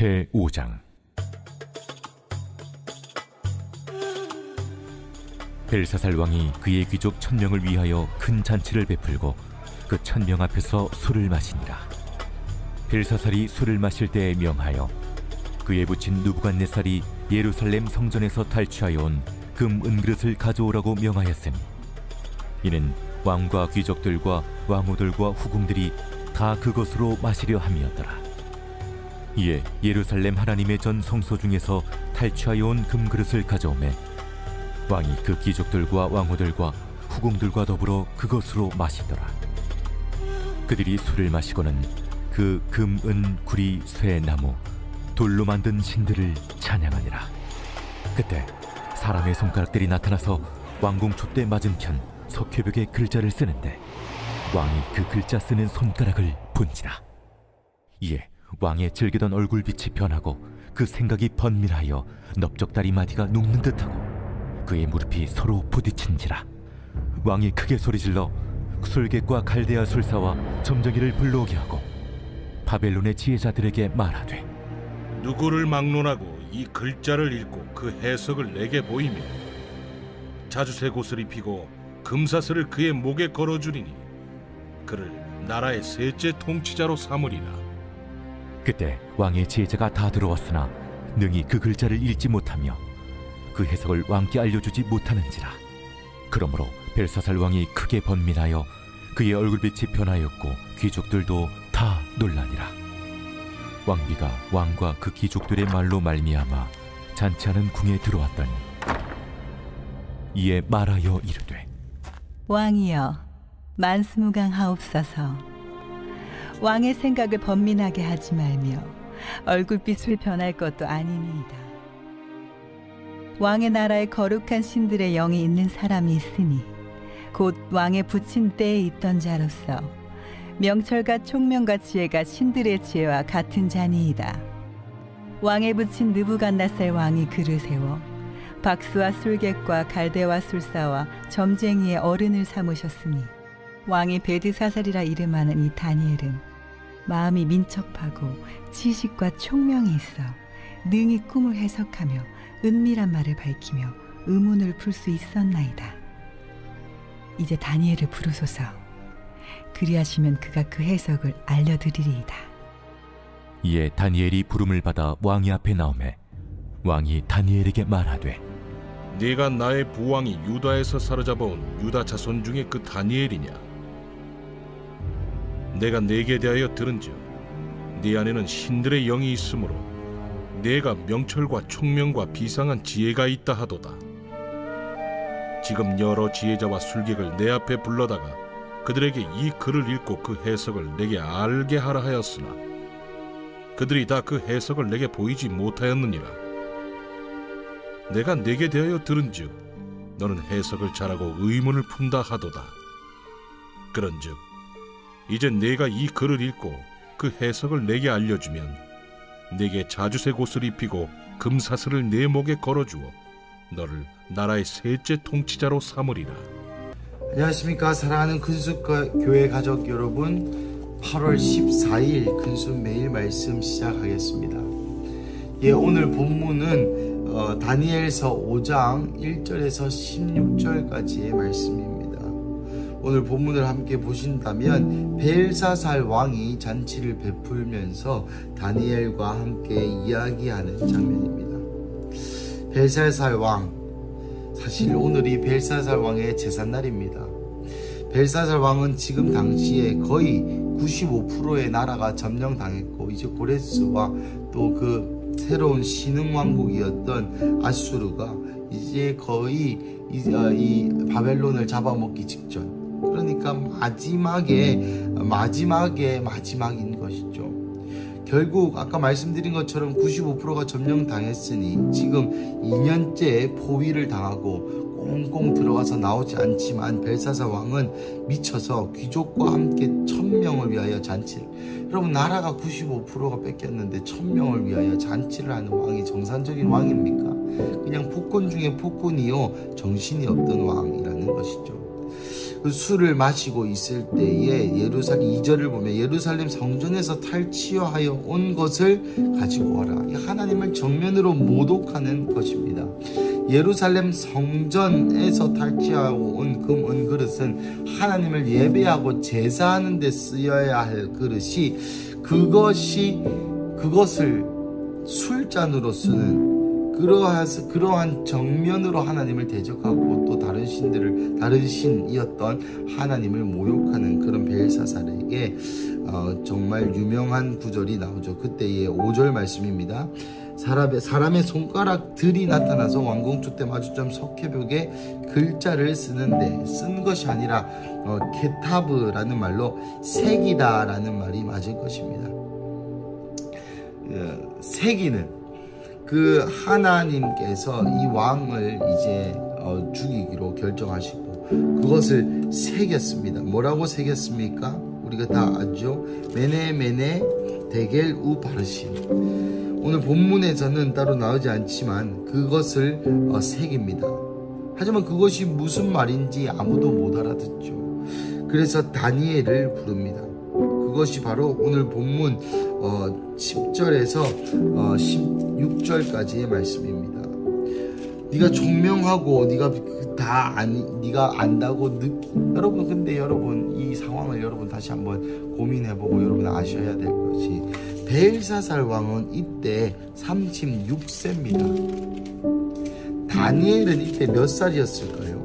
제5장. 벨사살 왕이 그의 귀족 1000명을 위하여 큰 잔치를 베풀고 그 1000명 앞에서 술을 마시니라. 벨사살이 술을 마실 때에 명하여 그의 부친 느부갓네살이 예루살렘 성전에서 탈취하여 온 금 은그릇을 가져오라고 명하였으니, 이는 왕과 귀족들과 왕후들과 후궁들이 다 그것으로 마시려 함이었더라. 이에 예루살렘 하나님의 전 성소 중에서 탈취하여 온 금그릇을 가져오매 왕이 그 귀족들과 왕후들과 후궁들과 더불어 그것으로 마시더라. 그들이 술을 마시고는 그 금, 은, 구리, 쇠, 나무, 돌로 만든 신들을 찬양하니라. 그때 사람의 손가락들이 나타나서 왕궁 촛대 맞은편 석회벽에 글자를 쓰는데 왕이 그 글자 쓰는 손가락을 본지라. 이에 왕의 즐기던 얼굴빛이 변하고 그 생각이 번민하여 넓적다리 마디가 눕는 듯하고 그의 무릎이 서로 부딪힌지라. 왕이 크게 소리질러 술객과 갈대아 술사와 점쟁이를 불러오게 하고 바벨론의 지혜자들에게 말하되, 누구를 막론하고 이 글자를 읽고 그 해석을 내게 보이며 자주색 옷을 입히고 금사슬을 그의 목에 걸어주리니 그를 나라의 셋째 통치자로 삼으리라. 그때 왕의 지혜자가 다 들어왔으나 능히 그 글자를 읽지 못하며 그 해석을 왕께 알려주지 못하는지라. 그러므로 벨사살 왕이 크게 번민하여 그의 얼굴빛이 변하였고 귀족들도 다 놀라니라. 왕비가 왕과 그 귀족들의 말로 말미암아 잔치하는 궁에 들어왔더니 이에 말하여 이르되, 왕이여, 만수무강하옵소서. 왕의 생각을 번민하게 하지 말며 얼굴빛을 변할 것도 아니니이다. 왕의 나라에 거룩한 신들의 영이 있는 사람이 있으니 곧 왕의 부친 때에 있던 자로서 명철과 총명과 지혜가 신들의 지혜와 같은 자니이다. 왕의 부친 느부갓네살 왕이 그를 세워 박수와 술객과 갈대와 술사와 점쟁이의 어른을 삼으셨으니 왕이 베드사살이라 이름하는 이 다니엘은 마음이 민첩하고 지식과 총명이 있어 능히 꿈을 해석하며 은밀한 말을 밝히며 의문을 풀 수 있었나이다. 이제 다니엘을 부르소서. 그리하시면 그가 그 해석을 알려드리리이다. 이에 다니엘이 부름을 받아 왕의 앞에 나오매 왕이 다니엘에게 말하되, 네가 나의 부왕이 유다에서 사로잡아온 유다 자손 중에 그 다니엘이냐? 내가 네게 대하여 들은즉 네 안에는 신들의 영이 있으므로 네가 명철과 총명과 비상한 지혜가 있다 하도다. 지금 여러 지혜자와 술객을 내 앞에 불러다가 그들에게 이 글을 읽고 그 해석을 내게 알게 하라 하였으나 그들이 다 그 해석을 내게 보이지 못하였느니라. 내가 네게 대하여 들은즉 너는 해석을 잘하고 의문을 푼다 하도다. 그런즉 이제 네가 이 글을 읽고 그 해석을 내게 알려주면 네게 자주색 옷을 입히고 금사슬을 내 목에 걸어주어 너를 나라의 셋째 통치자로 삼으리라. 안녕하십니까, 사랑하는 근수과 교회 가족 여러분. 8월 14일 근수 매일 말씀 시작하겠습니다. 오늘 본문은 다니엘서 5장 1절에서 16절까지의 말씀입니다. 오늘 본문을 함께 보신다면 벨사살 왕이 잔치를 베풀면서 다니엘과 함께 이야기하는 장면입니다. 벨사살 왕, 사실 오늘이 벨사살 왕의 제삿날입니다. 벨사살 왕은 지금 당시에 거의 95%의 나라가 점령당했고 이제 고레스와 또 그 새로운 신흥왕국이었던 아수르가 이제 거의 이 바벨론을 잡아먹기 직전, 그러니까 마지막인 것이죠. 결국 아까 말씀드린 것처럼 95%가 점령당했으니 지금 2년째 포위를 당하고 꽁꽁 들어가서 나오지 않지만 벨사살 왕은 미쳐서 귀족과 함께 1000명을 위하여 잔치를, 여러분 나라가 95%가 뺏겼는데 1000명을 위하여 잔치를 하는 왕이 정상적인 왕입니까? 그냥 폭군 중에 폭군이요 정신이 없던 왕이라는 것이죠. 그 술을 마시고 있을 때에 예루살렘 2절을 보면 예루살렘 성전에서 탈취하여 온 것을 가지고 와라. 이 하나님을 정면으로 모독하는 것입니다. 예루살렘 성전에서 탈취하고 온 금, 은 그릇은 하나님을 예배하고 제사하는 데 쓰여야 할 그릇이 그것을 술잔으로 쓰는 그러한 정면으로 하나님을 대적하고 또 다른 신이었던 하나님을 모욕하는 그런 벨사살에게 정말 유명한 구절이 나오죠. 그때의 5절 말씀입니다. 사람의 손가락들이 나타나서 왕궁 때 마주점 석회벽에 글자를 쓰는데 쓴 것이 아니라 케타브라는 말로 새기다라는 말이 맞을 것입니다. 새기는 그 하나님께서 이 왕을 이제 죽이기로 결정하시고 그것을 새겼습니다. 뭐라고 새겼습니까? 우리가 다 알죠. 메네 데겔 우 바르신. 오늘 본문에서는 따로 나오지 않지만 그것을 새깁니다. 하지만 그것이 무슨 말인지 아무도 못 알아듣죠. 그래서 다니엘을 부릅니다. 그것이 바로 오늘 본문 10절에서 16절까지의 말씀입니다. 네가 총명하고 네가 안다고 여러분, 근데 여러분 이 상황을 여러분 다시 한번 고민해보고 여러분 아셔야 될 것이 벨사살 왕은 이때 36세입니다. 다니엘은 이때 몇 살이었을까요?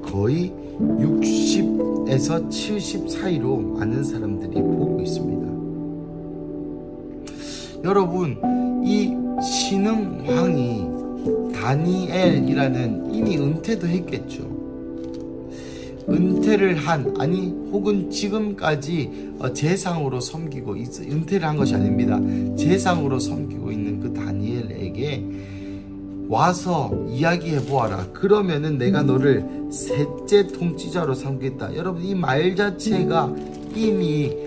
거의 60에서 70 사이로 많은 사람들이 보고 있습니다. 여러분, 이 신흥 왕이 다니엘이라는 이미 은퇴도 했겠죠. 은퇴를 혹은 지금까지 제상으로 섬기고 은퇴를 한 것이 아닙니다. 제상으로 섬기고 있는 그 다니엘에게 와서 이야기해 보아라. 그러면은 내가 너를 셋째 통치자로 삼겠다. 여러분, 이 말 자체가 이미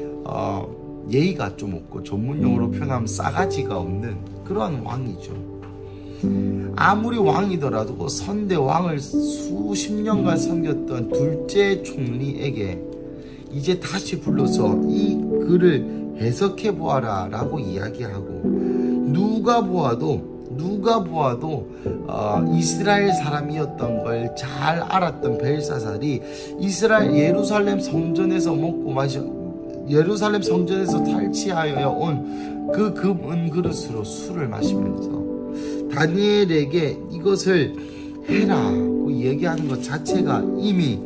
예의가 좀 없고 전문용어로 표현하면 싸가지가 없는 그러한 왕이죠. 아무리 왕이더라도 선대 왕을 수십 년간 섬겼던 둘째 총리에게 이제 다시 불러서 이 글을 해석해 보아라 라고 이야기하고 누가 보아도 이스라엘 사람이었던 걸 잘 알았던 벨사살이 예루살렘 성전에서 예루살렘 성전에서 탈취하여 온 그 금 그릇으로 술을 마시면서 다니엘에게 이것을 해라고 얘기하는 것 자체가 이미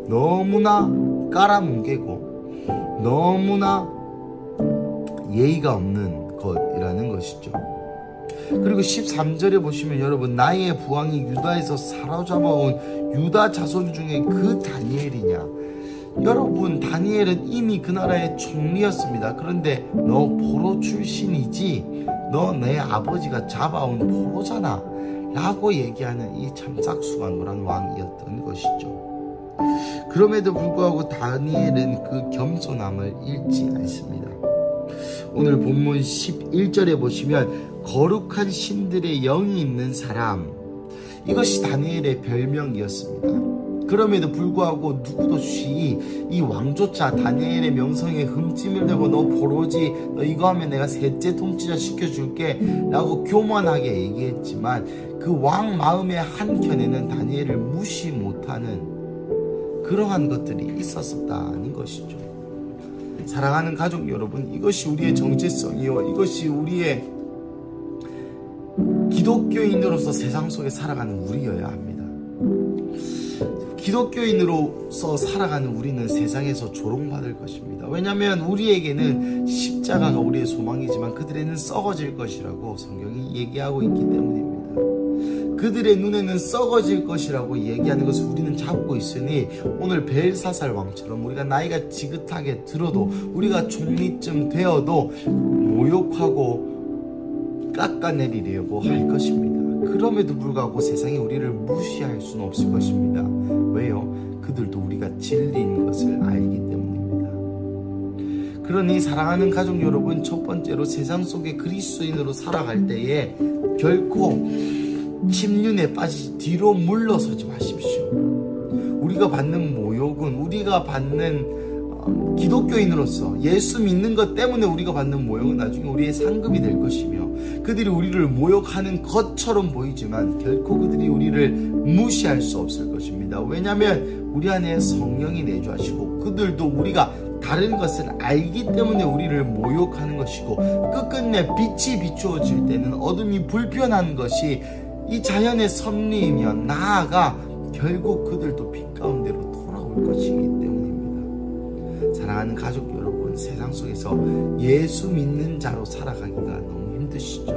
너무나 깔아뭉개고 너무나 예의가 없는 것이라는 것이죠. 그리고 13절에 보시면 여러분, 나의 부왕이 유다에서 사로잡아온 유다 자손 중에 그 다니엘이냐. 여러분, 다니엘은 이미 그 나라의 총리였습니다. 그런데 너 포로 출신이지, 너 내 아버지가 잡아온 포로잖아 라고 얘기하는 이 참 짝수간노란 왕이었던 것이죠. 그럼에도 불구하고 다니엘은 그 겸손함을 잃지 않습니다. 오늘 본문 11절에 보시면 거룩한 신들의 영이 있는 사람, 이것이 다니엘의 별명이었습니다. 그럼에도 불구하고 누구도 이 왕조차 다니엘의 명성에 흠집을 대고 너 포로지, 너 이거 하면 내가 셋째 통치자 시켜줄게 라고 교만하게 얘기했지만 그 왕 마음의 한켠에는 다니엘을 무시 못하는 그러한 것들이 있었다는 것이죠. 사랑하는 가족 여러분, 이것이 우리의 정체성이요, 이것이 우리의 기독교인으로서 세상 속에 살아가는 우리여야 합니다. 기독교인으로서 살아가는 우리는 세상에서 조롱받을 것입니다. 왜냐하면 우리에게는 십자가가 우리의 소망이지만 그들에는 썩어질 것이라고 성경이 얘기하고 있기 때문입니다. 그들의 눈에는 썩어질 것이라고 얘기하는 것을 우리는 잡고 있으니 오늘 벨사살 왕처럼 우리가 나이가 지긋하게 들어도 우리가 총리쯤 되어도 모욕하고 깎아내리려고 할 것입니다. 그럼에도 불구하고 세상이 우리를 무시할 수는 없을 것입니다. 왜요? 그들도 우리가 진리인 것을 알기 때문입니다. 그러니 사랑하는 가족 여러분, 첫 번째로 세상 속에 그리스도인으로 살아갈 때에 결코 침륜에 빠지지 뒤로 물러서지 마십시오. 우리가 받는 모욕은 우리가 받는 기독교인으로서 예수 믿는 것 때문에 우리가 받는 모욕은 나중에 우리의 상급이 될 것이며, 그들이 우리를 모욕하는 것처럼 보이지만 결코 그들이 우리를 무시할 수 없을 것입니다. 왜냐하면 우리 안에 성령이 내주하시고 그들도 우리가 다른 것을 알기 때문에 우리를 모욕하는 것이고, 끝끝내 빛이 비추어질 때는 어둠이 불편한 것이 이 자연의 섭리이며, 나아가 결국 그들도 빛 가운데로 돌아올 것이기 때문입니다. 사랑하는 가족 여러분, 세상 속에서 예수 믿는 자로 살아가기가 너무 힘드시죠?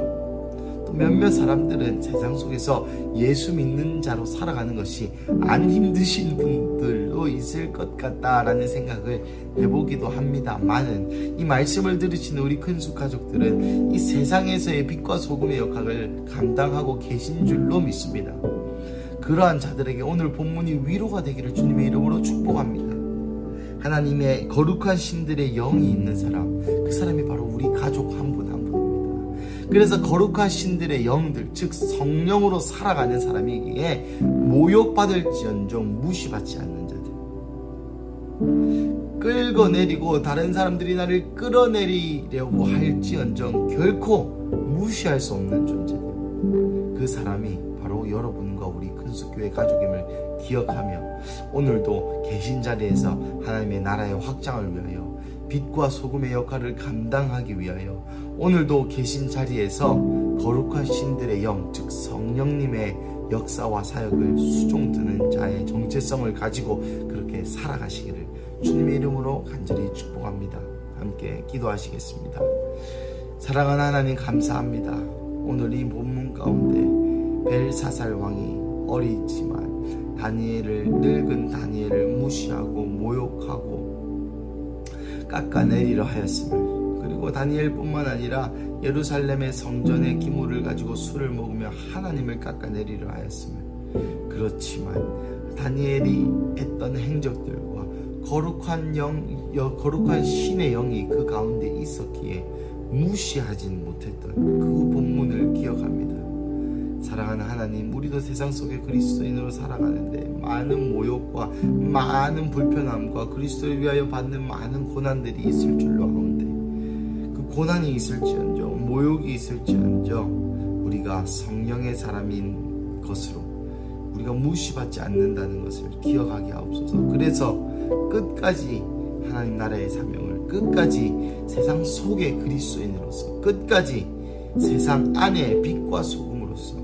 또 몇몇 사람들은 세상 속에서 예수 믿는 자로 살아가는 것이 안 힘드신 분들도 있을 것 같다라는 생각을 해보기도 합니다만은, 이 말씀을 들으시는 우리 큰숙 가족들은 이 세상에서의 빛과 소금의 역할을 감당하고 계신 줄로 믿습니다. 그러한 자들에게 오늘 본문이 위로가 되기를 주님의 이름으로 축복합니다. 하나님의 거룩한 신들의 영이 있는 사람, 그 사람이 바로 우리 가족 한 분 한 분입니다. 그래서 거룩한 신들의 영들, 즉 성령으로 살아가는 사람이기에 모욕받을지언정 무시받지 않는 자들, 끌어내리고 다른 사람들이 나를 끌어내리려고 할지언정 결코 무시할 수 없는 존재들, 그 사람이 바로 여러분과 우리 큰숙교회 가족임을 기억하며 오늘도 계신 자리에서 하나님의 나라의 확장을 위하여 빛과 소금의 역할을 감당하기 위하여 오늘도 계신 자리에서 거룩한 신들의 영, 즉 성령님의 역사와 사역을 수종드는 자의 정체성을 가지고 그렇게 살아가시기를 주님의 이름으로 간절히 축복합니다. 함께 기도하시겠습니다. 사랑하는 하나님, 감사합니다. 오늘 이 본문 가운데 벨사살 왕이 어리지만 늙은 다니엘을 무시하고 모욕하고 깎아내리려 하였음을, 그리고 다니엘뿐만 아니라 예루살렘의 성전의 기물을 가지고 술을 먹으며 하나님을 깎아내리려 하였음을, 그렇지만 다니엘이 했던 행적들과 거룩한 신의 영이 그 가운데 있었기에 무시하진 못했던 그 본문을 기억합니다. 사랑하는 하나님, 우리도 세상 속에 그리스도인으로 살아가는데 많은 모욕과 많은 불편함과 그리스도를 위하여 받는 많은 고난들이 있을 줄로 아는데, 그 고난이 있을지언정 모욕이 있을지언정 우리가 성령의 사람인 것으로 우리가 무시받지 않는다는 것을 기억하게 하옵소서. 그래서 끝까지 하나님 나라의 사명을, 끝까지 세상 속의 그리스도인으로서, 끝까지 세상 안에 빛과 소금으로서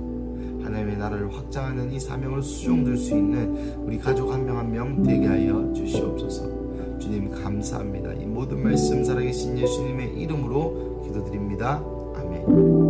하나님의 나라를 확장하는 이 사명을 수종들 수 있는 우리 가족 한 명 한 명 되게 하여 주시옵소서. 주님 감사합니다. 이 모든 말씀 살아계신 예수님의 이름으로 기도드립니다. 아멘.